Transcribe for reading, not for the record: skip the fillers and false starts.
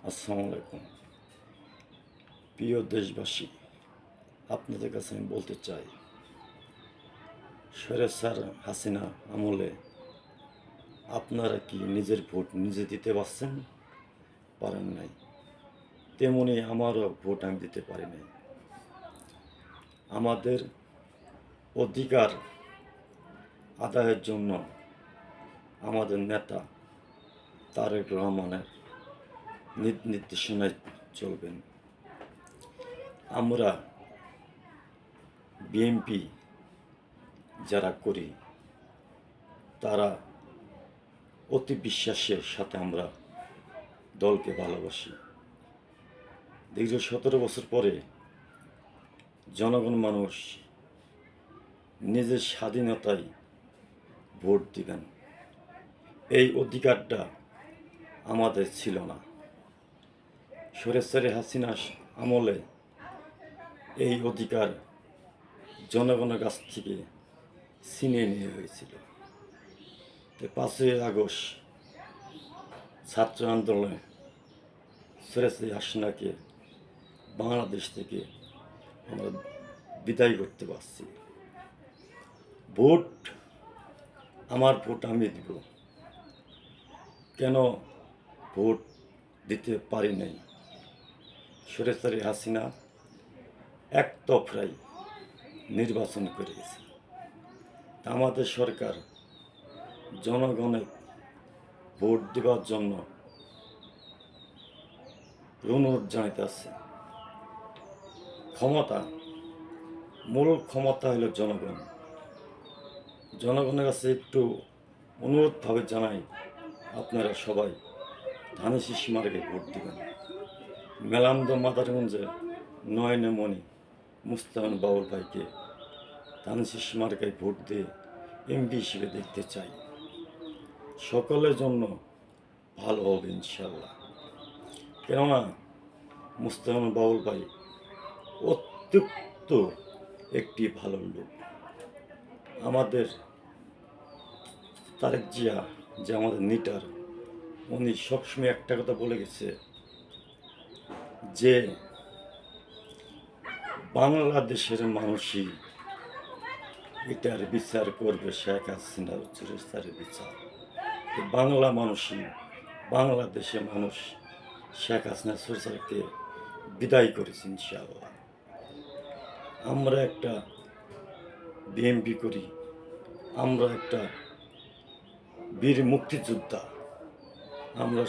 আসসালামু আলাইকুম। প্রিয় দেশবাসী, আপনাদের কাছে আমি বলতে চাই, স্বৈরাচার হাসিনা আমলে আপনারা কি নিজের ভোট নিজে দিতে পারছেন? পারেন নাই। তেমনি আমারও ভোট আমি দিতে পারি নাই। আমাদের অধিকার আদায়ের জন্য আমাদের নেতা তারেক রহমানের নির্দেশনায় চলবেন। আমরা বিএনপি যারা করি তারা অতি বিশ্বাসের সাথে আমরা দলকে ভালোবাসি। দীর্ঘ 17 বছর পরে জনগণ মানুষ নিজের স্বাধীনতায় ভোট দিবেন, এই অধিকারটা আমাদের ছিল না। স্বৈরাচারী হাসিনা আমলে এই অধিকার জনগণের কাছ থেকে ছিনিয়ে নিয়ে হয়েছিল। 5ই আগস্ট ছাত্র আন্দোলনে স্বৈরাচারী হাসিনাকে বাংলাদেশ থেকে আমরা বিদায় করতে পারছি। ভোট, আমার ভোট আমি দিব। কেন ভোট দিতে পারি নাই? স্বৈরাচারী হাসিনা একতরফাই নির্বাচন করে গেছে। আমাদের সরকার জনগণের ভোট দেওয়ার জন্য অনুরোধ জানাইতেছে। মূল ক্ষমতা হলো জনগণ। জনগণের কাছে একটু অনুরোধভাবে জানাই, আপনারা সবাই ধানের মার্কে ভোট দেবেন। মেলান্দ মাদারগঞ্জে নয়নমণি মুস্তাফিজুর বাউল ভাইকে ধানের মার্কায় ভোট দিয়ে এমপি হিসেবে দেখতে চাই। সকলের জন্য ভালো হবে ইনশাল্লাহ। কেননা মুস্তাফিজুর বাউল ভাই অত্যন্ত একটি ভালো লোক। আমাদের তারেক জিয়া যে আমাদের লিডার, উনি সবসময় একটা কথা বলে গেছে যে বাংলাদেশের মানুষই এটার বিচার করবে, শেখ হাসিনার চুরিস্তারের বিচার। বাংলা মানুষই, বাংলাদেশের মানুষ শেখ হাসিনা চুরিস্তারকে বিদায় করেছে ইনশাআল্লাহ। আমরা একটা বিএনপি করি, আমরা একটা বীর মুক্তিযোদ্ধা। আমরা